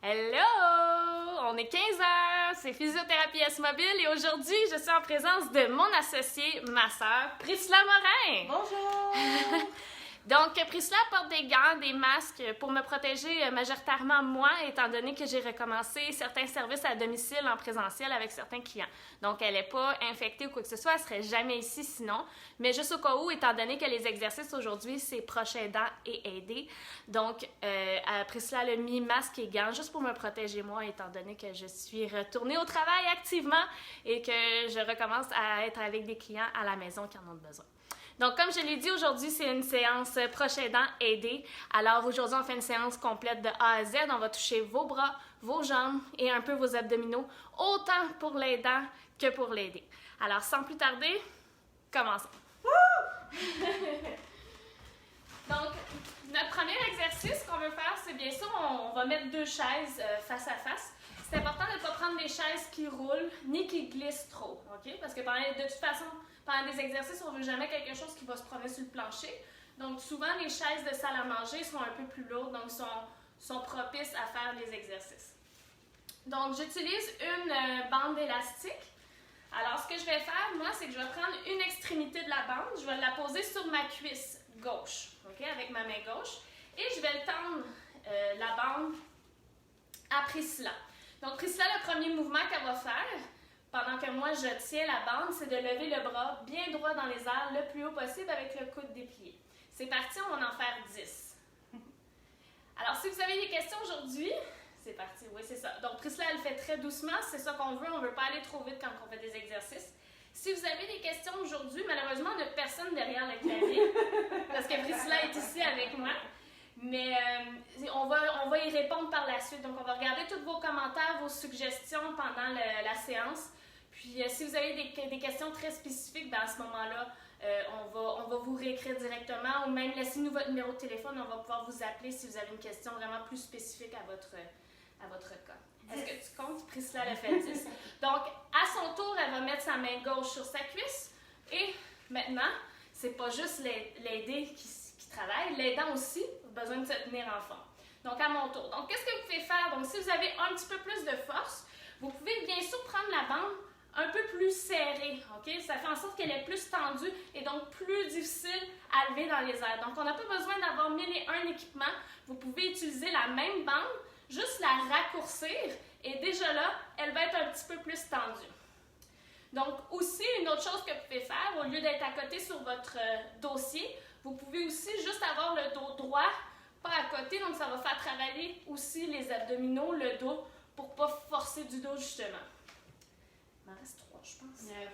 Hello! On est 15 heures, c'est Physiothérapie S-Mobile et aujourd'hui, je suis en présence de mon associée, ma sœur, Priscilla Morin. Bonjour! Donc, Priscilla porte des gants, des masques pour me protéger majoritairement moi, étant donné que j'ai recommencé certains services à domicile en présentiel avec certains clients. Donc, elle n'est pas infectée ou quoi que ce soit, elle ne serait jamais ici sinon. Mais juste au cas où, étant donné que les exercices aujourd'hui, c'est proche aidant et aidé. Donc, Priscilla a mis masque et gants juste pour me protéger moi, étant donné que je suis retournée au travail activement et que je recommence à être avec des clients à la maison qui en ont besoin. Donc, comme je l'ai dit, aujourd'hui, c'est une séance proche aidant aidée. Alors, aujourd'hui, on fait une séance complète de A à Z. On va toucher vos bras, vos jambes et un peu vos abdominaux, autant pour l'aidant que pour l'aider. Alors, sans plus tarder, commençons. Donc, notre premier exercice qu'on veut faire, c'est bien sûr, on va mettre deux chaises face à face. C'est important de ne pas prendre des chaises qui roulent ni qui glissent trop, OK? Parce que de toute façon, pendant des exercices, on ne veut jamais quelque chose qui va se promener sur le plancher. Donc, souvent, les chaises de salle à manger sont un peu plus lourdes, donc sont propices à faire des exercices. Donc, j'utilise une bande élastique. Alors, ce que je vais faire, moi, c'est que je vais prendre une extrémité de la bande, je vais la poser sur ma cuisse gauche, OK, avec ma main gauche, et je vais le tendre la bande à Priscilla. Donc, Priscilla, le premier mouvement qu'elle va faire, pendant que moi je tiens la bande, c'est de lever le bras bien droit dans les airs le plus haut possible avec le coude déplié. C'est parti, on va en faire 10. Alors, si vous avez des questions aujourd'hui, c'est parti, oui, c'est ça. Donc, Priscilla, elle fait très doucement, c'est ça qu'on veut, on ne veut pas aller trop vite quand on fait des exercices. Si vous avez des questions aujourd'hui, malheureusement, on n'a personne derrière le clavier, parce que Priscilla est ici avec moi. Mais on va y répondre par la suite. Donc, on va regarder tous vos commentaires, vos suggestions pendant la séance. Puis, si vous avez des questions très spécifiques, à ce moment-là, on va vous réécrire directement ou même laissez-nous votre numéro de téléphone. On va pouvoir vous appeler si vous avez une question vraiment plus spécifique à votre cas. Est-ce que tu comptes? Priscilla l'a fait 10. Donc, à son tour, elle va mettre sa main gauche sur sa cuisse. Et maintenant, c'est pas juste l'aider qui travaille, l'aidant aussi a besoin de se tenir en forme. Donc, à mon tour. Donc, qu'est-ce que vous pouvez faire? Donc, si vous avez un petit peu plus de force, vous pouvez bien sûr prendre la bande un peu plus serrée, OK? Ça fait en sorte qu'elle est plus tendue et donc plus difficile à lever dans les airs. Donc, on n'a pas besoin d'avoir 1001 équipements. Vous pouvez utiliser la même bande, juste la raccourcir et déjà là, elle va être un petit peu plus tendue. Donc, aussi, une autre chose que vous pouvez faire, au lieu d'être à côté sur votre dossier, vous pouvez aussi juste avoir le dos droit, pas à côté, donc ça va faire travailler aussi les abdominaux, le dos, pour ne pas forcer du dos justement. Il m'en reste 3, je pense. 9,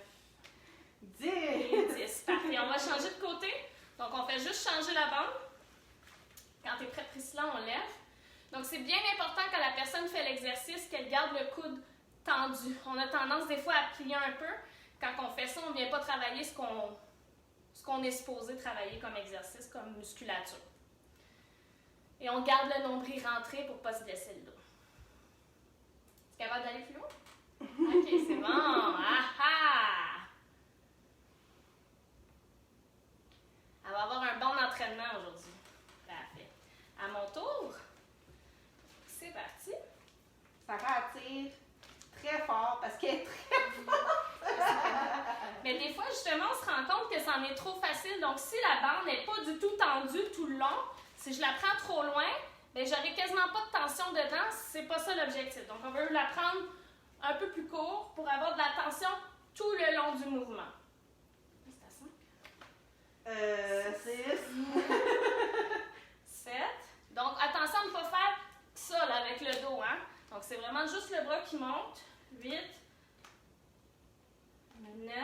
10. Et 10, parfait. On va changer de côté. Donc, on fait juste changer la bande. Quand tu es prête, Priscilla, on lève. Donc, c'est bien important quand la personne fait l'exercice qu'elle garde le coude tendu. On a tendance des fois à plier un peu. Quand on fait ça, on ne vient pas travailler ce qu'on est supposé travailler comme exercice, comme musculature. Et on garde le nombril rentré pour ne pas se blesser le dos. Tu es capable d'aller plus loin? OK, c'est bon. Ah! Elle va avoir un bon entraînement aujourd'hui. Parfait. À mon tour, c'est parti. Ça attire très fort parce qu'elle est très forte. Mais des fois, justement, on se rend compte que c'en est trop facile. Donc, si la bande n'est pas du tout tendue tout le long, si je la prends trop loin, bien, j'aurai quasiment pas de tension dedans. C'est pas ça l'objectif. Donc, on veut la prendre un peu plus court pour avoir de la tension tout le long du mouvement. C'est à 5? 6. 7. Donc, attention à ne pas faire ça là, avec le dos. Hein? Donc, c'est vraiment juste le bras qui monte. 8, 9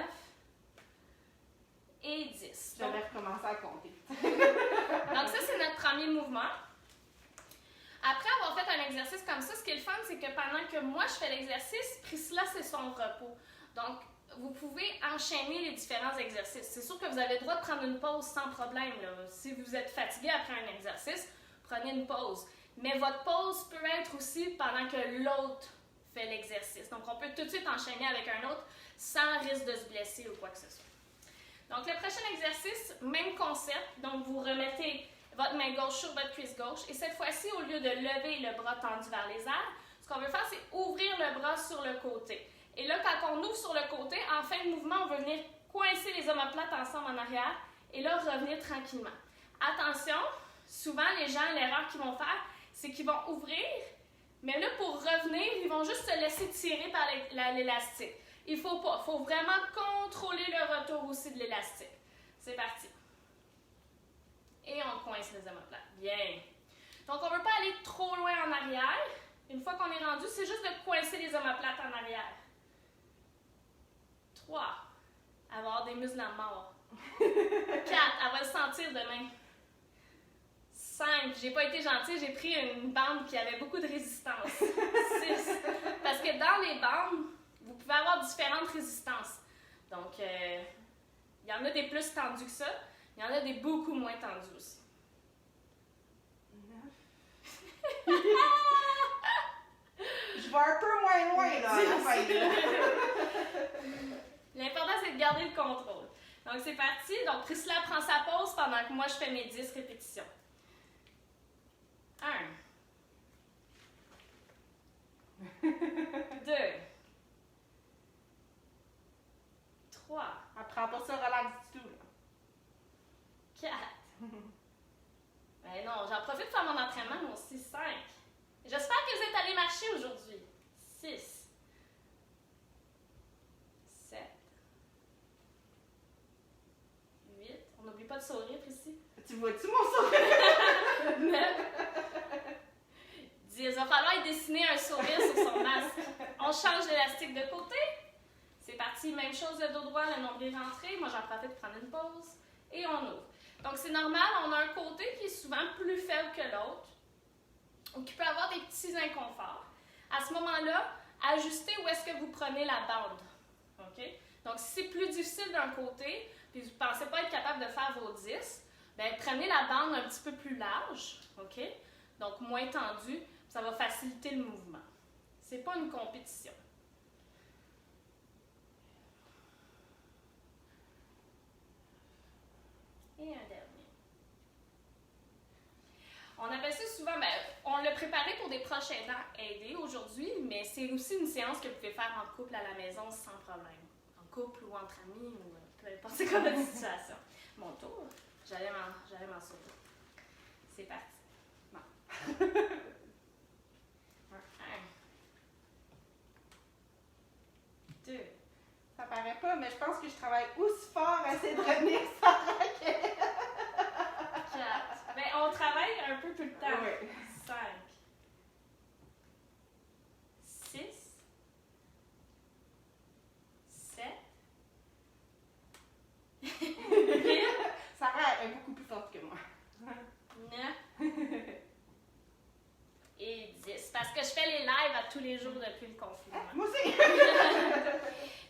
et 10. Je vais recommencer à compter. Donc, ça, c'est notre premier mouvement. Après avoir fait un exercice comme ça, ce qui est le fun, c'est que pendant que moi, je fais l'exercice, Priscilla, c'est son repos. Donc, vous pouvez enchaîner les différents exercices. C'est sûr que vous avez le droit de prendre une pause sans problème, là. Si vous êtes fatigué après un exercice, prenez une pause. Mais votre pause peut être aussi pendant que l'autre fait l'exercice. Donc, on peut tout de suite enchaîner avec un autre sans risque de se blesser ou quoi que ce soit. Donc, le prochain exercice, même concept. Donc, vous remettez votre main gauche sur votre cuisse gauche. Et cette fois-ci, au lieu de lever le bras tendu vers les airs, ce qu'on veut faire, c'est ouvrir le bras sur le côté. Et là, quand on ouvre sur le côté, en fin de mouvement, on veut venir coincer les omoplates ensemble en arrière et là, revenir tranquillement. Attention, souvent, les gens, l'erreur qu'ils vont faire, c'est qu'ils vont ouvrir, mais là, pour revenir, ils vont juste se laisser tirer par l'élastique. Il ne faut pas. Il faut vraiment contrôler le retour aussi de l'élastique. C'est parti. Et on coince les omoplates. Bien. Donc, on ne veut pas aller trop loin en arrière. Une fois qu'on est rendu, c'est juste de coincer les omoplates en arrière. 3. Avoir des muscles à mort. 4. Elle va le sentir demain. 5. J'ai pas été gentille, j'ai pris une bande qui avait beaucoup de résistance. 6. Parce que dans les bandes, vous pouvez avoir différentes résistances. Donc, il y en a des plus tendus que ça, il y en a des beaucoup moins tendus aussi. 9. Je vais un peu moins loin, là, à la fin, là. L'important, c'est de garder le contrôle. Donc, c'est parti. Donc, Priscilla prend sa pause pendant que moi, je fais mes 10 répétitions. 1. 2. 3. Apprends pas ça, relax du tout, là. 4. Ben non, j'en profite pour faire mon entraînement, moi aussi. 5. J'espère que vous êtes allés marcher aujourd'hui. 6. 7. 8. On n'oublie pas de sourire ici. Tu vois-tu mon sourire? 9. 10. Il va falloir y dessiner un sourire sur son masque. On change l'élastique de côté. C'est parti, même chose, le dos droit, le nombril rentré. Moi, j'en profite pour prendre une pause. Et on ouvre. Donc, c'est normal, on a un côté qui est souvent plus faible que l'autre, ou qui peut avoir des petits inconforts. À ce moment-là, ajustez où est-ce que vous prenez la bande. OK? Donc, si c'est plus difficile d'un côté, puis vous ne pensez pas être capable de faire vos 10, bien, prenez la bande un petit peu plus large, OK? Donc, moins tendue, ça va faciliter le mouvement. Ce n'est pas une compétition. Et un dernier. On appelle ça souvent, ben, on l'a préparé pour des proches aidants aidés aujourd'hui, mais c'est aussi une séance que vous pouvez faire en couple à la maison sans problème. En couple ou entre amis, ou peu importe c'est quoi votre situation. Mon tour, j'allais m'en sauver. C'est parti. Bon. 1. 2. Ça paraît pas, mais je pense que je travaille aussi fort à essayer de revenir sans raquette. 4. Ben, on travaille un peu tout le temps. Oui. 5. 6. 7. 8. Sarah est beaucoup plus forte que moi. 9. Et 10. Parce que je fais les lives à tous les jours depuis le confinement. Moi aussi.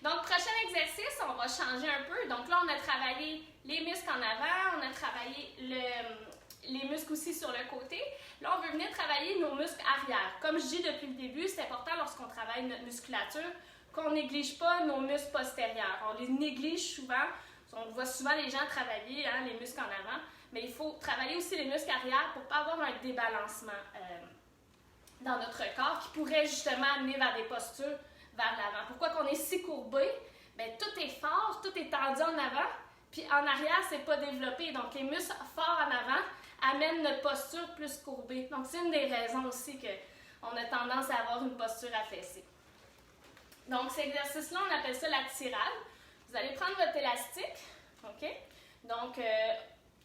Donc, prochain exercice, on va changer un peu. Donc là, on a travaillé les muscles en avant, on a travaillé les muscles aussi sur le côté. Là, on veut venir travailler nos muscles arrière. Comme je dis depuis le début, c'est important lorsqu'on travaille notre musculature qu'on ne néglige pas nos muscles postérieurs. On les néglige souvent. On voit souvent les gens travailler les muscles en avant, mais il faut travailler aussi les muscles arrière pour ne pas avoir un débalancement dans notre corps qui pourrait justement amener vers des postures vers l'avant. Pourquoi qu'on est si courbé? Bien, tout est fort, tout est tendu en avant, puis en arrière, c'est pas développé. Donc, les muscles forts en avant amènent notre posture plus courbée. Donc, c'est une des raisons aussi qu'on a tendance à avoir une posture affaissée. Donc, cet exercice-là, on appelle ça la tirade. Vous allez prendre votre élastique, OK? Donc,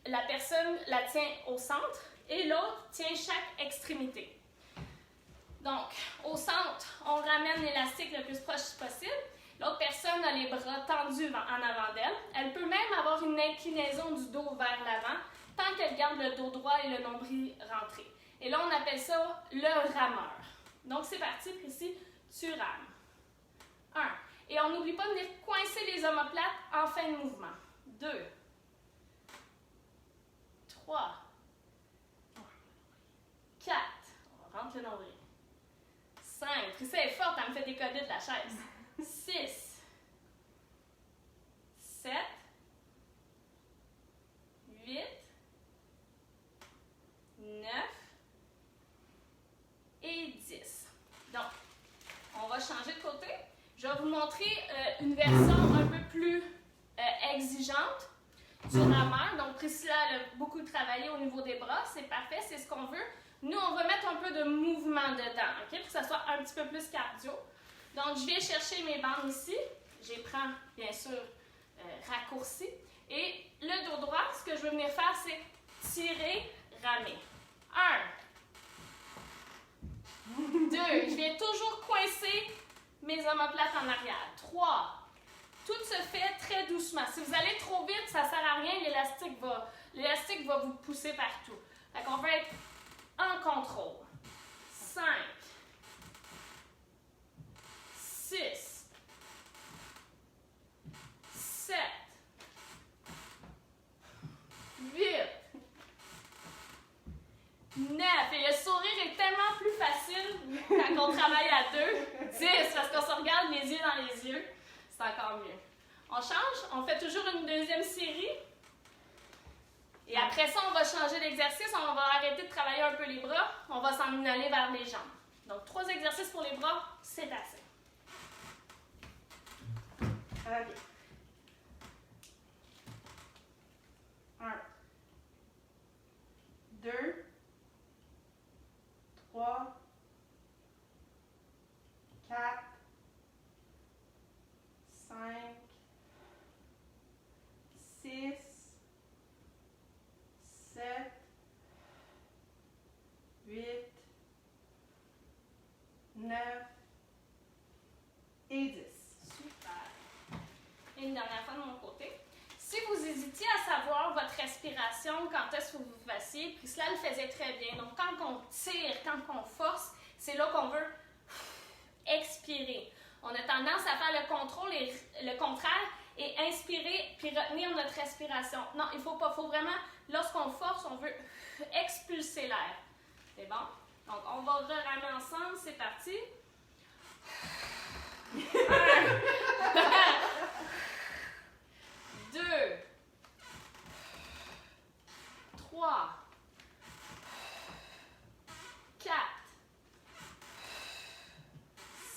la personne la tient au centre et l'autre tient chaque extrémité. Donc, au centre, on ramène l'élastique le plus proche possible. L'autre personne a les bras tendus en avant d'elle. Elle peut même avoir une inclinaison du dos vers l'avant tant qu'elle garde le dos droit et le nombril rentré. Et là, on appelle ça le rameur. Donc, c'est parti, ici, tu rames. 1. Et on n'oublie pas de venir coincer les omoplates en fin de mouvement. 2. 3. 4. On rentre le nombril. 5. Priscilla est forte, elle me fait décoller de la chaise. 6. 7. 8. Je vais vous montrer une version un peu plus exigeante du rameur. Donc Priscilla elle a beaucoup travaillé au niveau des bras, c'est parfait, c'est ce qu'on veut. Nous, on va mettre un peu de mouvement dedans, ok, pour que ça soit un petit peu plus cardio. Donc je viens chercher mes bandes ici, je les prends bien sûr raccourcies. Et le dos droit, ce que je veux venir faire, c'est tirer, ramer. 1, 2, je viens toujours coincer mes omoplates en arrière. 3, tout se fait très doucement. Si vous allez trop vite, ça ne sert à rien, l'élastique va vous pousser partout. Fait qu'on va être en contrôle. 5, 6, 7, 8, 9. Et le sourire est tellement plus facile quand on travaille à 2. 10, parce qu'on se regarde les yeux dans les yeux. C'est encore mieux. On change, on fait toujours une deuxième série. Et après ça, on va changer d'exercice. On va arrêter de travailler un peu les bras. On va s'en aller vers les jambes. Donc, 3 exercices pour les bras, c'est assez. OK. 1, 2, 3, 4, 5, 6, 7, 8, 9 et 10. Super. Et une dernière fois de mon côté. Si vous hésitiez à savoir votre respiration, quand est-ce que vous vous fassiez, Priscilla le faisait très bien. Donc, quand on tire, quand on force, c'est là qu'on veut expirer. On a tendance à faire le contraire et inspirer puis retenir notre respiration. Non, il faut pas. Il faut vraiment, lorsqu'on force, on veut expulser l'air. C'est bon? Donc, on va reramer ensemble. C'est parti. 1, 2, 3, 4,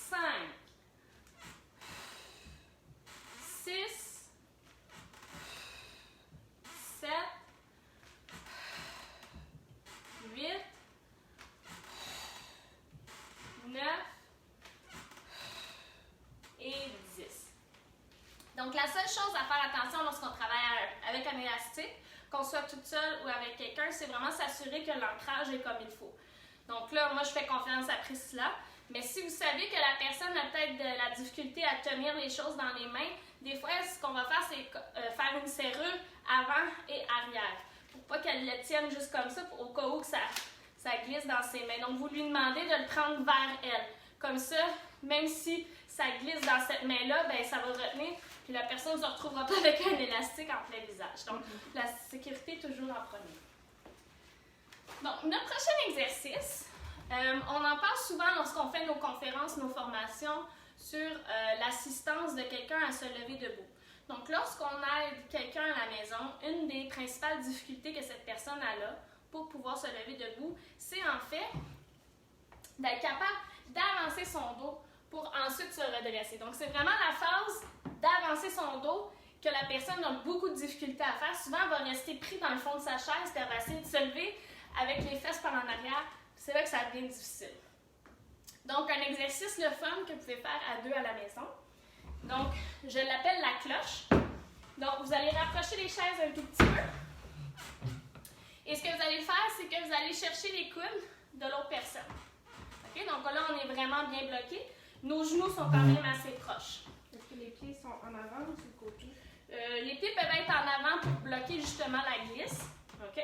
5, 6, 7, 8, 9 et 10. Donc, la seule chose à faire attention lorsqu'on travaille avec un élastique, qu'on soit toute seule ou avec quelqu'un, c'est vraiment s'assurer que l'ancrage est comme il faut. Donc là, moi, je fais confiance à Priscilla. Mais si vous savez que la personne a peut-être de la difficulté à tenir les choses dans les mains, des fois, ce qu'on va faire, c'est faire une serrure avant et arrière. Pour pas qu'elle le tienne juste comme ça, au cas où que ça glisse dans ses mains. Donc, vous lui demandez de le prendre vers elle. Comme ça, même si ça glisse dans cette main-là, ben, ça va retenir. Puis la personne ne se retrouvera pas avec un élastique en plein visage. Donc, la sécurité est toujours en premier. Donc, notre prochain exercice, on en parle souvent lorsqu'on fait nos conférences, nos formations sur l'assistance de quelqu'un à se lever debout. Donc, lorsqu'on aide quelqu'un à la maison, une des principales difficultés que cette personne a là pour pouvoir se lever debout, c'est en fait d'être capable d'avancer son dos pour ensuite se redresser. Donc, c'est vraiment la phase d'avancer son dos que la personne a beaucoup de difficultés à faire. Souvent, elle va rester pris dans le fond de sa chaise et elle va essayer de se lever avec les fesses par en arrière. C'est là que ça devient difficile. Donc, un exercice le fun que vous pouvez faire à 2 à la maison. Donc, je l'appelle la cloche. Donc, vous allez rapprocher les chaises un tout petit peu. Et ce que vous allez faire, c'est que vous allez chercher les coudes de l'autre personne. OK? Donc là, on est vraiment bien bloqué. Nos genoux sont quand même assez proches. Est-ce que les pieds sont en avant ou sur le côté? Les pieds peuvent être en avant pour bloquer justement la glisse. OK?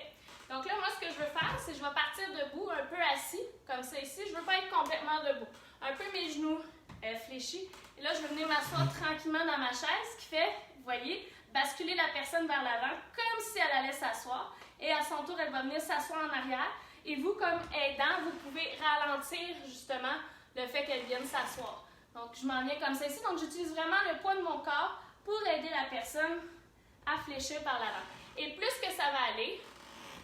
Donc là, moi, ce que je veux faire, c'est que je vais partir debout, un peu assis, comme ça ici. Je ne veux pas être complètement debout. Un peu mes genoux fléchis. Et là, je vais venir m'asseoir tranquillement dans ma chaise, ce qui fait, vous voyez, basculer la personne vers l'avant, comme si elle allait s'asseoir. Et à son tour, elle va venir s'asseoir en arrière. Et vous, comme aidant, vous pouvez ralentir justement le fait qu'elle vienne s'asseoir. Donc, je m'en viens comme ça ici. Donc, j'utilise vraiment le poids de mon corps pour aider la personne à fléchir par l'avant. Et plus que ça va aller,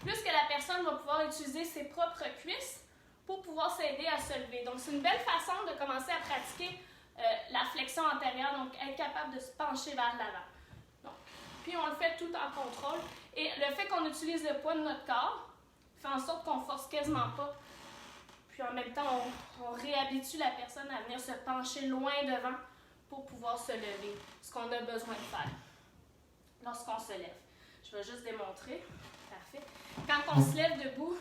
plus que la personne va pouvoir utiliser ses propres cuisses pour pouvoir s'aider à se lever. Donc, c'est une belle façon de commencer à pratiquer la flexion antérieure, donc être capable de se pencher vers l'avant. Donc, puis on le fait tout en contrôle. Et le fait qu'on utilise le poids de notre corps fait en sorte qu'on ne force quasiment pas. Puis en même temps, on réhabitue la personne à venir se pencher loin devant pour pouvoir se lever, ce qu'on a besoin de faire lorsqu'on se lève. Je vais juste démontrer. Parfait. Quand on se lève debout,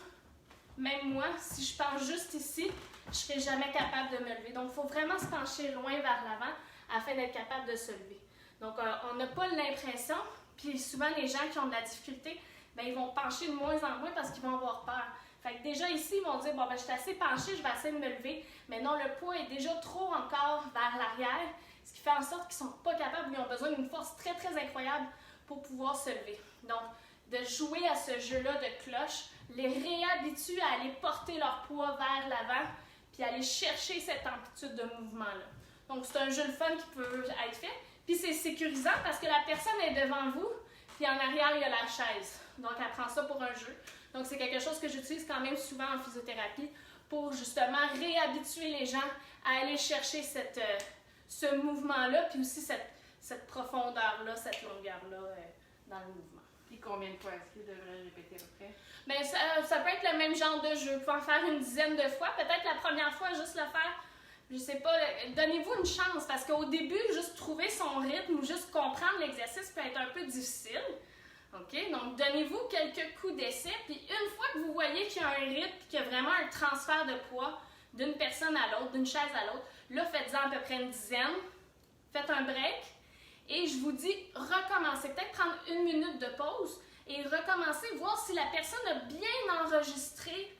même moi, si je penche juste ici, je ne serai jamais capable de me lever. Donc, il faut vraiment se pencher loin vers l'avant afin d'être capable de se lever. Donc, on n'a pas l'impression, puis souvent les gens qui ont de la difficulté, bien, ils vont pencher de moins en moins parce qu'ils vont avoir peur. Fait que déjà ici, ils vont dire, bon, ben, je suis assez penchée, je vais essayer de me lever. Mais non, le poids est déjà trop encore vers l'arrière, ce qui fait en sorte qu'ils ne sont pas capables, ils ont besoin d'une force très, très incroyable pour pouvoir se lever. Donc, de jouer à ce jeu-là de cloche, les réhabitue à aller porter leur poids vers l'avant, puis aller chercher cette amplitude de mouvement-là. Donc, c'est un jeu de fun qui peut être fait. Puis, c'est sécurisant parce que la personne est devant vous, puis en arrière, il y a la chaise. Donc, elle prend ça pour un jeu. Donc, c'est quelque chose que j'utilise quand même souvent en physiothérapie pour justement réhabituer les gens à aller chercher ce mouvement-là, puis aussi cette profondeur-là, cette longueur-là dans le mouvement. Puis combien de fois est-ce qu'il devrait répéter après? Bien, ça peut être le même genre de jeu. Vous pouvez en faire une dizaine de fois. Peut-être la première fois, juste le faire, je sais pas, donnez-vous une chance parce qu'au début, juste trouver son rythme ou juste comprendre l'exercice peut être un peu difficile. OK? Donc, donnez-vous quelques coups d'essai. Puis une fois que vous voyez qu'il y a un rythme et qu'il y a vraiment un transfert de poids d'une personne à l'autre, d'une chaise à l'autre, là, faites-en à peu près une dizaine. Faites un break. Et je vous dis, recommencez. Peut-être prendre une minute de pause et recommencer, voir si la personne a bien enregistré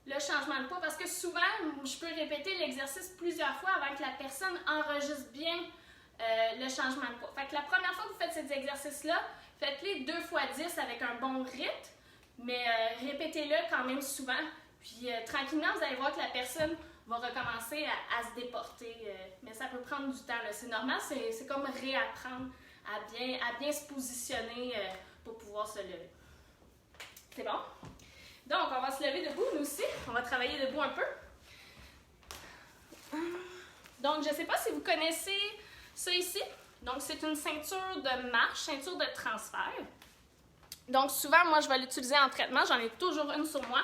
le changement de poids. Parce que souvent, je peux répéter l'exercice plusieurs fois avant que la personne enregistre bien le changement de poids. Fait que la première fois que vous faites ces exercices-là, faites-les 2 fois 10 avec un bon rythme, mais répétez-le quand même souvent. Puis tranquillement, vous allez voir que la personne va recommencer à se déporter. Mais ça peut prendre du temps. C'est normal, c'est comme réapprendre à bien se positionner pour pouvoir se lever. C'est bon? Donc, on va se lever debout, nous aussi. On va travailler debout un peu. Donc, je ne sais pas si vous connaissez ça ici. Donc, c'est une ceinture de marche, ceinture de transfert. Donc, souvent, moi, je vais l'utiliser en traitement. J'en ai toujours une sur moi.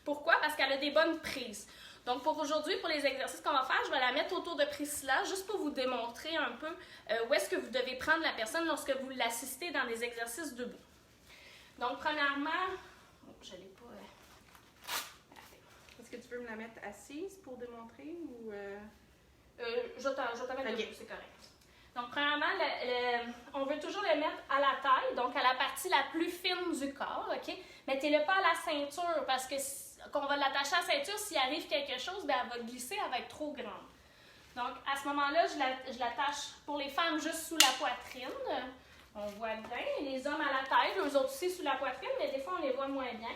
Pourquoi? Parce qu'elle a des bonnes prises. Donc, pour aujourd'hui, pour les exercices qu'on va faire, je vais la mettre autour de Priscilla, juste pour vous démontrer un peu où est-ce que vous devez prendre la personne lorsque vous l'assistez dans des exercices debout. Donc, premièrement, je ne l'ai pas... Est-ce que tu veux me la mettre assise pour démontrer ou... Je vais t'en mettre debout, c'est correct. Donc, premièrement, on veut toujours le mettre à la taille, donc à la partie la plus fine du corps, OK? Mettez-le pas à la ceinture parce que qu'on va l'attacher à la ceinture, s'il arrive quelque chose, bien, elle va glisser, elle va être trop grande. Donc, à ce moment-là, je l'attache pour les femmes juste sous la poitrine. On voit bien. Les hommes à la taille, eux autres aussi sous la poitrine, mais des fois, on les voit moins bien.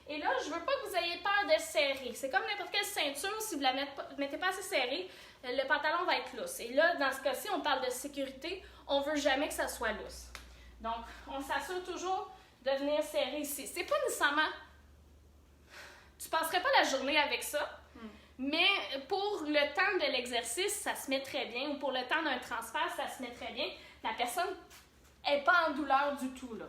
Et là, je ne veux pas que vous ayez peur de serrer. C'est comme n'importe quelle ceinture, si vous ne la mettez pas assez serrée, le pantalon va être lousse. Et là, dans ce cas-ci, on parle de sécurité, on ne veut jamais que ça soit lousse. Donc, on s'assure toujours de venir serrer ici. C'est pas nécessairement... Tu ne passerais pas la journée avec ça, mais pour le temps de l'exercice, ça se met très bien, ou pour le temps d'un transfert, ça se met très bien. La personne n'est pas en douleur du tout, là.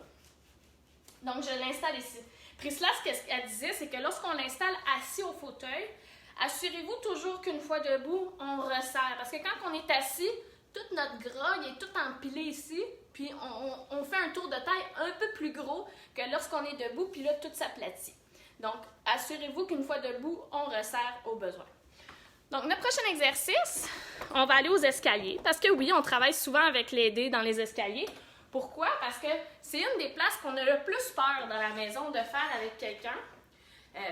Donc, je l'installe ici. Priscilla, ce qu'elle disait, c'est que lorsqu'on l'installe assis au fauteuil, assurez-vous toujours qu'une fois debout, on resserre. Parce que quand on est assis, tout notre gras il est tout empilé ici, puis on fait un tour de taille un peu plus gros que lorsqu'on est debout, puis là, tout s'aplatit. Donc, assurez-vous qu'une fois debout, on resserre au besoin. Donc, notre prochain exercice, on va aller aux escaliers. Parce que oui, on travaille souvent avec l'aidé dans les escaliers. Pourquoi? Parce que c'est une des places qu'on a le plus peur dans la maison de faire avec quelqu'un.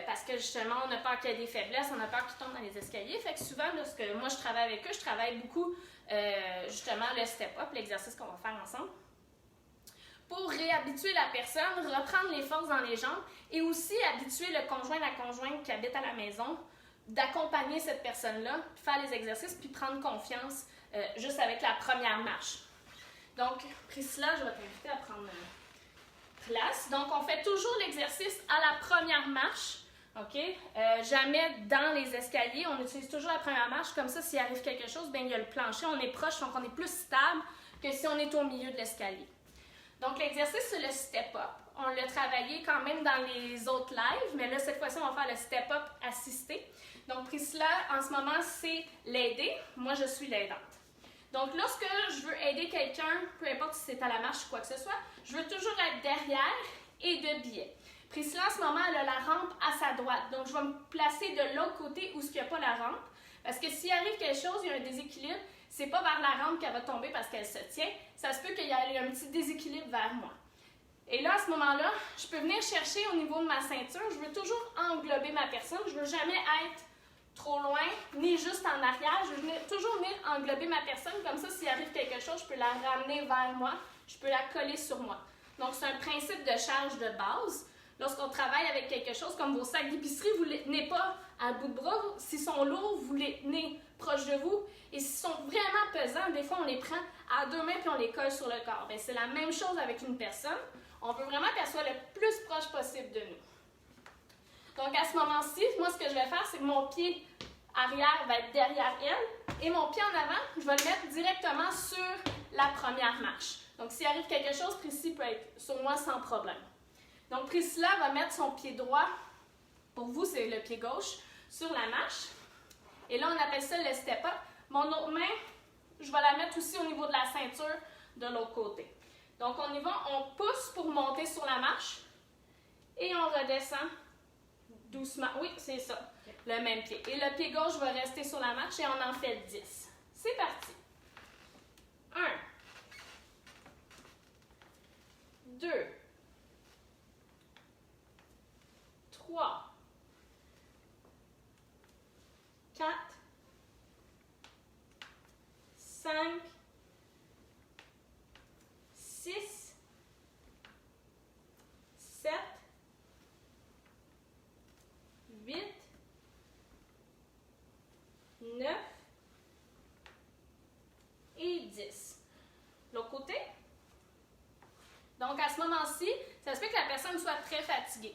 Parce que justement, on a peur qu'il y ait des faiblesses, on a peur qu'il tombe dans les escaliers. Fait que souvent, lorsque moi je travaille avec eux, je travaille beaucoup justement le step-up, l'exercice qu'on va faire ensemble. Pour réhabituer la personne, reprendre les forces dans les jambes et aussi habituer le conjoint, la conjointe qui habite à la maison, d'accompagner cette personne-là, puis faire les exercices, puis prendre confiance juste avec la première marche. Donc, Priscilla, je vais t'inviter à prendre place. Donc, on fait toujours l'exercice à la première marche. OK? Jamais dans les escaliers, on utilise toujours la première marche. Comme ça, s'il arrive quelque chose, bien, il y a le plancher, on est proche, donc on est plus stable que si on est au milieu de l'escalier. Donc, l'exercice, c'est le step-up. On l'a travaillé quand même dans les autres lives, mais là, cette fois-ci, on va faire le step-up assisté. Donc, Priscilla, en ce moment, c'est l'aider. Moi, je suis l'aidante. Donc, lorsque je veux aider quelqu'un, peu importe si c'est à la marche ou quoi que ce soit, je veux toujours être derrière et de biais. Priscilla, en ce moment, elle a la rampe à sa droite. Donc, je vais me placer de l'autre côté où il n'y a pas la rampe. Parce que s'il arrive quelque chose, il y a un déséquilibre, c'est pas vers la rampe qu'elle va tomber parce qu'elle se tient. Ça se peut qu'il y ait un petit déséquilibre vers moi. Et là, à ce moment-là, je peux venir chercher au niveau de ma ceinture. Je veux toujours englober ma personne. Je ne veux jamais être trop loin, ni juste en arrière. Je veux toujours venir englober ma personne. Comme ça, s'il arrive quelque chose, je peux la ramener vers moi. Je peux la coller sur moi. Donc, c'est un principe de charge de base. Lorsqu'on travaille avec quelque chose, comme vos sacs d'épicerie, vous ne les tenez pas à bout de bras. S'ils sont lourds, vous les tenez proche de vous. Et s'ils sont vraiment pesants, des fois, on les prend à deux mains puis on les colle sur le corps. Bien, c'est la même chose avec une personne. On veut vraiment qu'elle soit le plus proche possible de nous. Donc, à ce moment-ci, moi, ce que je vais faire, c'est que mon pied arrière va être derrière elle et mon pied en avant, je vais le mettre directement sur la première marche. Donc, s'il arrive quelque chose, Priscilla peut être sur moi sans problème. Donc, Priscilla va mettre son pied droit, pour vous, c'est le pied gauche, sur la marche. Et là, on appelle ça le step-up. Mon autre main, je vais la mettre aussi au niveau de la ceinture de l'autre côté. Donc, on y va, on pousse pour monter sur la marche et on redescend doucement. Oui, c'est ça, le même pied. Et le pied gauche va rester sur la marche et on en fait 10. C'est parti. 1, 2, 3, 4, 5, 6, 7, 8, 9 et 10. L'autre côté. Donc, à ce moment-ci, ça se peut que la personne soit très fatiguée.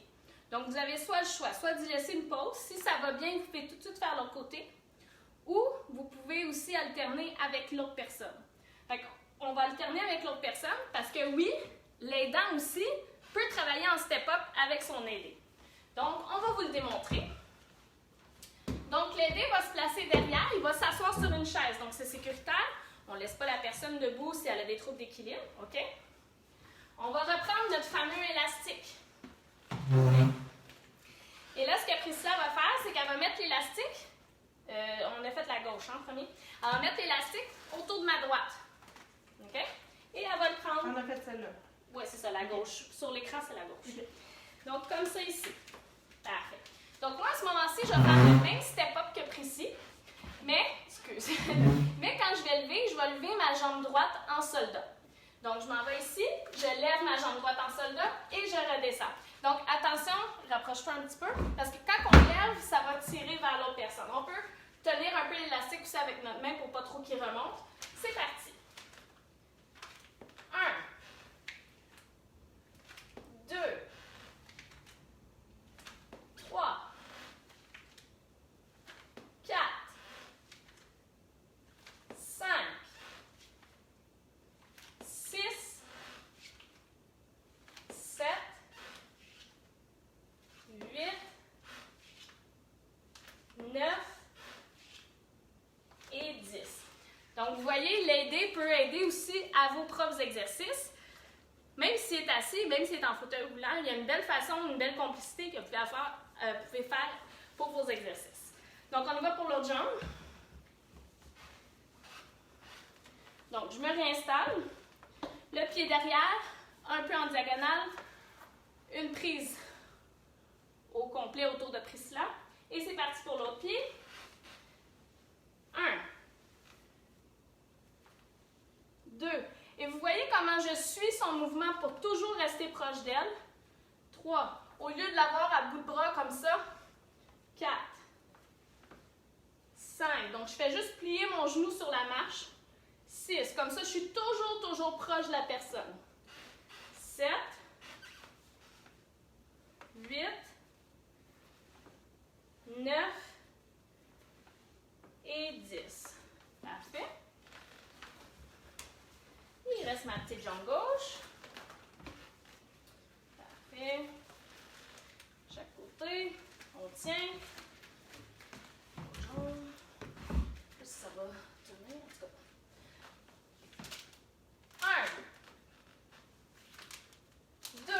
Donc, vous avez soit le choix, soit d'y laisser une pause. Si ça va bien, vous pouvez tout de suite faire l'autre côté. Ou vous pouvez aussi alterner avec l'autre personne. Fait qu'on va alterner avec l'autre personne parce que oui, l'aidant aussi peut travailler en step-up avec son aidé. Donc, on va vous le démontrer. Donc, l'aidé va se placer derrière, il va s'asseoir sur une chaise. Donc, c'est sécuritaire. On ne laisse pas la personne debout si elle a des troubles d'équilibre. OK? On va reprendre notre fameux élastique. Et là, ce que Priscilla va faire, c'est qu'elle va mettre l'élastique. On a fait la gauche en premier. Elle va mettre l'élastique autour de ma droite. OK? Et elle va le prendre. On a fait celle-là. Oui, c'est ça, la gauche. Sur l'écran, c'est la gauche. Okay. Donc, comme ça ici. Parfait. Donc, moi, à ce moment-ci, je vais faire le même step-up que Priscilla. Mais, mais quand je vais lever, je vais lever ma jambe droite en soldat. Donc, je m'en vais ici, je lève ma jambe droite en soldat et je redescends. Donc, attention, rapproche-toi un petit peu, parce que quand on lève, ça va tirer vers l'autre personne. On peut tenir un peu l'élastique aussi avec notre main pour pas trop qu'il remonte. C'est parti. 1, 2, 3, 4, 5, 6, 7, 8, 9 et 10. Donc, vous voyez, l'aider peut aider aussi à vos propres exercices. Même s'il est assis, même s'il est en fauteuil roulant, il y a une belle façon, une belle complicité que vous pouvez faire pour vos exercices. Donc, on y va pour l'autre jambe. Donc, je me réinstalle. Le pied derrière, un peu en diagonale. Une prise au complet autour de Priscilla. Et c'est parti pour l'autre pied. 1, 2. Et vous voyez comment je suis son mouvement pour toujours rester proche d'elle. 3. Au lieu de l'avoir à bout de bras comme ça. 4. 5. Donc, je fais juste plier mon genou sur la marche. 6. Comme ça, je suis toujours proche de la personne. 7. 8. 9 et 10. Parfait. Il reste ma petite jambe gauche. Parfait. Chaque côté. On tient. Jambe. Je sais pas si ça va tourner, en tout cas. 1, 2,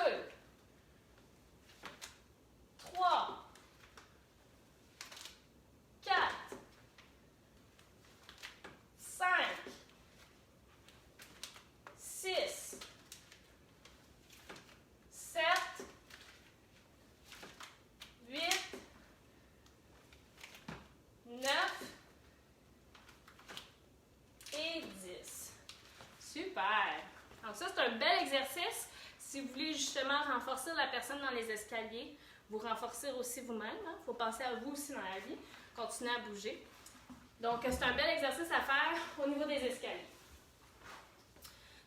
3, 4, 5, 6, 7, 8, 9 et 10. Super! Donc ça, c'est un bel exercice. Si vous voulez justement renforcer la personne dans les escaliers, vous renforcer aussi vous-même. Il faut penser à vous aussi dans la vie. Continuez à bouger. Donc, c'est un bel exercice à faire au niveau des escaliers.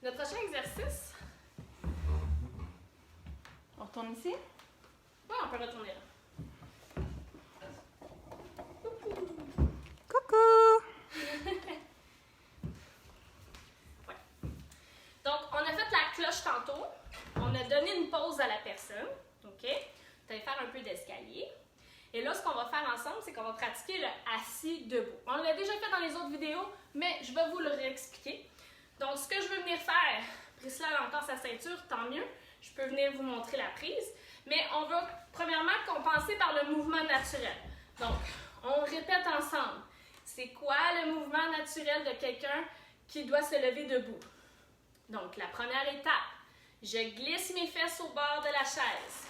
Notre prochain exercice. On retourne ici? Oui, on peut retourner là. Coucou! Ouais. Donc, on a fait la cloche tantôt. On a donné une pause à la personne. OK? Vous allez faire un peu d'escalier. Et là, ce qu'on va faire ensemble, c'est qu'on va pratiquer le assis debout. On l'a déjà fait dans les autres vidéos, mais je vais vous le réexpliquer. Donc, ce que je veux venir faire, Priscilla a encore sa ceinture, tant mieux. Je peux venir vous montrer la prise. Mais on va, premièrement, compenser par le mouvement naturel. Donc, on répète ensemble. C'est quoi le mouvement naturel de quelqu'un qui doit se lever debout? Donc, la première étape, je glisse mes fesses au bord de la chaise.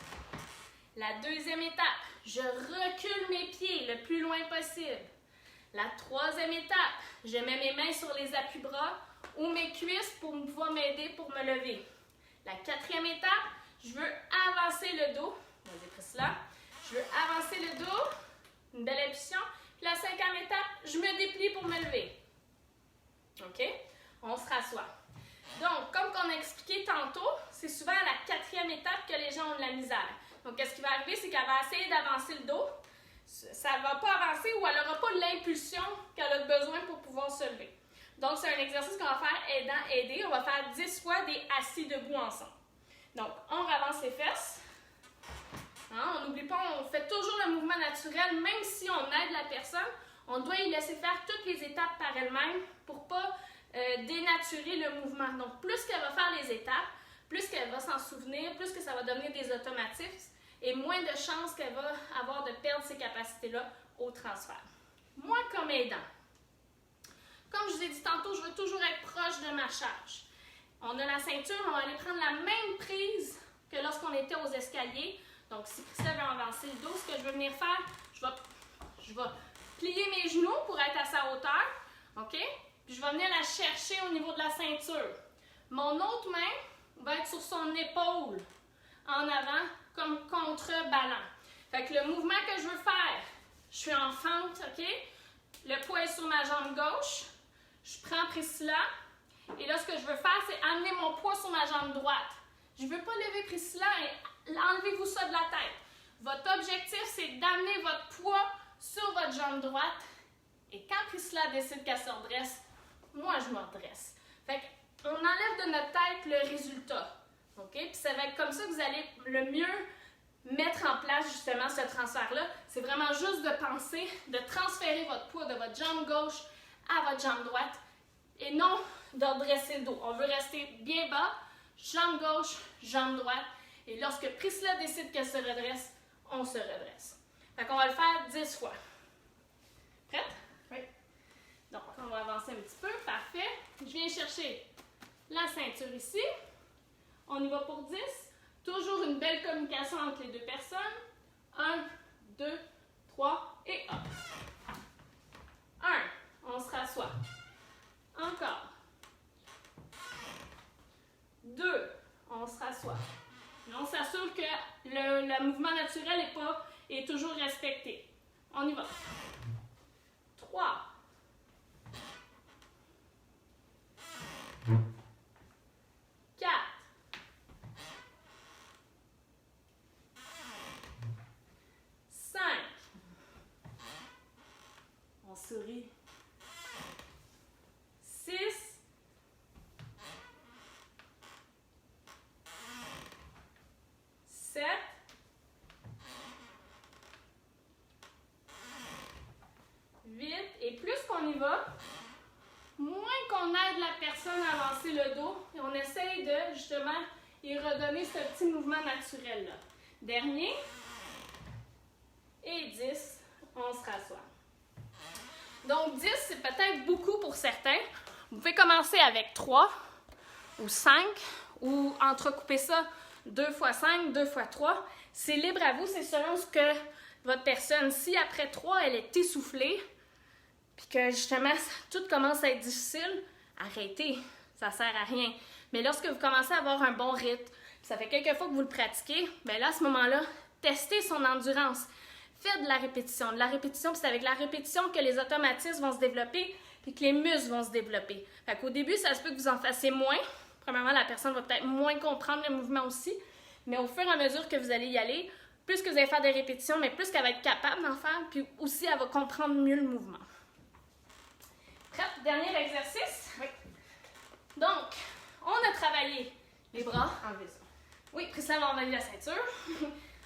La deuxième étape, je recule mes pieds le plus loin possible. La troisième étape, je mets mes mains sur les appuis-bras ou mes cuisses pour pouvoir m'aider pour me lever. La quatrième étape, je veux avancer le dos. Vas-y, Priscilla. Je veux avancer le dos. Une belle impulsion. Puis la cinquième étape, je me déplie pour me lever. OK? On se rassoit. Donc, comme on a expliqué tantôt, c'est souvent à la quatrième étape que les gens ont de la misère. Donc, ce qui va arriver, c'est qu'elle va essayer d'avancer le dos. Ça ne va pas avancer ou elle n'aura pas l'impulsion qu'elle a besoin pour pouvoir se lever. Donc, c'est un exercice qu'on va faire aidant-aider. On va faire 10 fois des assis debout ensemble. Donc, on avance les fesses. Hein, on n'oublie pas, on fait toujours le mouvement naturel, même si on aide la personne, on doit y laisser faire toutes les étapes par elle-même pour ne pas dénaturer le mouvement. Donc, plus qu'elle va faire les étapes, plus qu'elle va s'en souvenir, plus que ça va devenir des automatismes et moins de chances qu'elle va avoir de perdre ces capacités-là au transfert. Moi, comme aidant, comme je vous ai dit tantôt, je veux toujours être proche de ma charge. On a la ceinture, on va aller prendre la même prise que lorsqu'on était aux escaliers. Donc, si Priscilla veut avancer le dos, ce que je veux venir faire, je vais plier mes genoux pour être à sa hauteur. OK? Puis, je vais venir la chercher au niveau de la ceinture. Mon autre main va être sur son épaule, en avant, comme contreballant. Fait que le mouvement que je veux faire, je suis en fente, OK? Le poids est sur ma jambe gauche. Je prends Priscilla. Et là, ce que je veux faire, c'est amener mon poids sur ma jambe droite. Je ne veux pas lever Priscilla et enlevez-vous ça de la tête. Votre objectif, c'est d'amener votre poids sur votre jambe droite. Et quand Priscilla décide qu'elle se redresse, moi, je me redresse. Fait qu'on enlève de notre tête le résultat. OK? Puis ça va être comme ça que vous allez le mieux mettre en place justement ce transfert-là. C'est vraiment juste de penser, de transférer votre poids de votre jambe gauche à votre jambe droite et non de redresser le dos. On veut rester bien bas, jambe gauche, jambe droite. Et lorsque Priscilla décide qu'elle se redresse, on se redresse. Fait qu'on va le faire 10 fois. Prête? Oui. Donc, on va avancer un petit peu. Parfait. Je viens chercher la ceinture ici. On y va pour 10. Toujours une belle communication entre les deux personnes. 1, 2, 3 et hop. 1. On se rassoit. Encore. 2. On se rassoit. Et on s'assure que le mouvement naturel est toujours respecté. On y va. 3. 4. 5. souris. 6. 7. 8. Et plus qu'on y va, moins qu'on aide la personne à avancer le dos, et on essaye de, justement, y redonner ce petit mouvement naturel-là. Dernier. Et 10, on se rassoit. Donc 10, c'est peut-être beaucoup pour certains. Vous pouvez commencer avec 3 ou 5 ou entrecouper ça 2 x 5, 2 x 3. C'est libre à vous, c'est selon ce que votre personne, si après 3, elle est essoufflée, puis que justement, tout commence à être difficile, arrêtez, ça sert à rien. Mais lorsque vous commencez à avoir un bon rythme, ça fait quelques fois que vous le pratiquez, bien là, à ce moment-là, testez son endurance. Faites de la répétition, puis c'est avec la répétition que les automatismes vont se développer, puis que les muscles vont se développer. Fait qu'au début, ça se peut que vous en fassiez moins. Premièrement, la personne va peut-être moins comprendre le mouvement aussi, mais au fur et à mesure que vous allez y aller, plus que vous allez faire des répétitions, mais plus qu'elle va être capable d'en faire, puis aussi elle va comprendre mieux le mouvement. Prête? Dernier exercice? Oui. Donc, on a travaillé les bras. Enlevez ça. Oui, Priscilla va enlever la ceinture.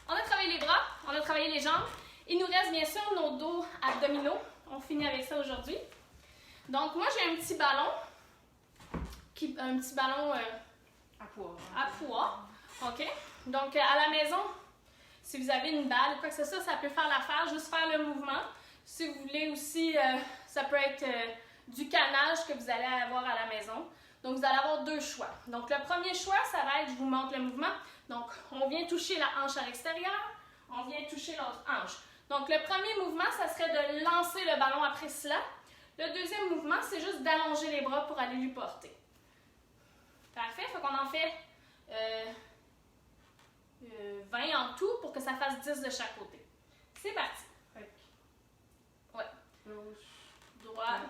On a travaillé les bras, on a travaillé les jambes. Il nous reste bien sûr nos dos abdominaux. On finit avec ça aujourd'hui. Donc, moi, j'ai un petit ballon. À poids. OK? Donc, à la maison, si vous avez une balle ou quoi que ce soit, ça peut faire l'affaire, juste faire le mouvement. Si vous voulez aussi, ça peut être du canage que vous allez avoir à la maison. Donc, vous allez avoir 2 choix. Donc, le premier choix, ça va être, je vous montre le mouvement. Donc, on vient toucher la hanche à l'extérieur, on vient toucher l'autre hanche. Donc, le premier mouvement, ça serait de lancer le ballon après cela. Le deuxième mouvement, c'est juste d'allonger les bras pour aller lui porter. Parfait, il faut qu'on en fait 20 en tout pour que ça fasse 10 de chaque côté. C'est parti. Ouais. Gauche. Droite.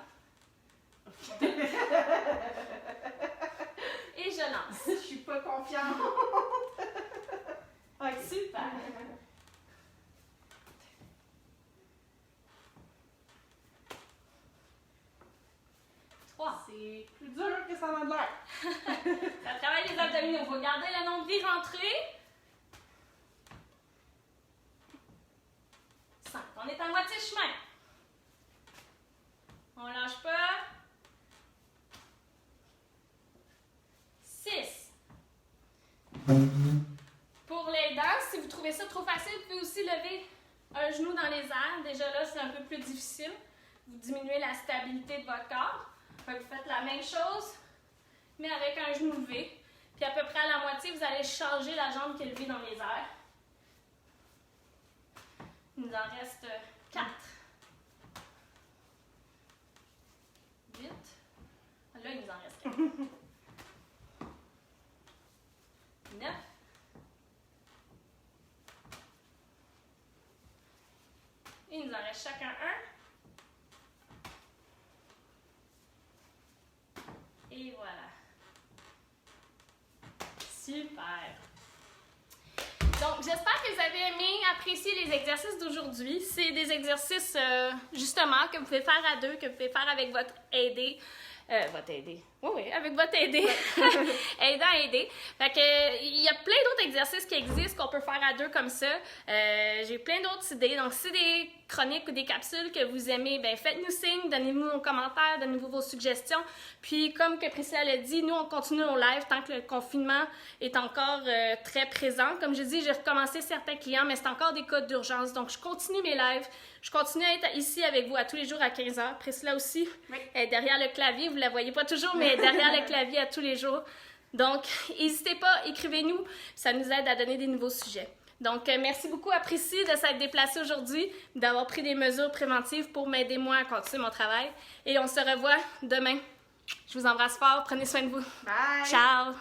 Et je lance. Je suis pas confiante. Ok, super. 3. C'est plus dur que ça en a l'air. Ça travaille les abdominaux. Vous gardez le nombril rentré. 5. On est à moitié chemin. On lâche pas. 6. Pour les dents, si vous trouvez ça trop facile, vous pouvez aussi lever un genou dans les airs. Déjà là, c'est un peu plus difficile. Vous diminuez la stabilité de votre corps. Fait que vous faites la même chose, mais avec un genou levé. Puis à peu près à la moitié, vous allez changer la jambe qui est levée dans les airs. Il nous en reste 4. 8. Là, il nous en reste 4. 9. Il nous en reste chacun un. Et voilà. Super. Donc, j'espère que vous avez aimé, apprécié les exercices d'aujourd'hui. C'est des exercices, justement, que vous pouvez faire à 2, que vous pouvez faire avec votre aidé. Votre aidé. Oui, avec votre aidé. Aidant à aider. Fait que, il y a plein d'autres exercices qui existent qu'on peut faire à 2 comme ça. J'ai plein d'autres idées. Donc, si des chroniques ou des capsules que vous aimez, ben faites-nous signe, donnez-nous vos commentaires, donnez-nous vos suggestions. Puis, comme que Priscilla l'a dit, nous, on continue nos lives tant que le confinement est encore très présent. Comme je dis, j'ai recommencé certains clients, mais c'est encore des cas d'urgence. Donc, je continue mes lives. Je continue à être ici avec vous à tous les jours à 15h. Priscilla aussi, oui. Derrière le clavier, vous ne la voyez pas toujours, mais derrière le clavier à tous les jours. Donc, n'hésitez pas, écrivez-nous. Ça nous aide à donner des nouveaux sujets. Donc, merci beaucoup à Priscilla de s'être déplacée aujourd'hui, d'avoir pris des mesures préventives pour m'aider moi à continuer mon travail. Et on se revoit demain. Je vous embrasse fort. Prenez soin de vous. Bye! Ciao!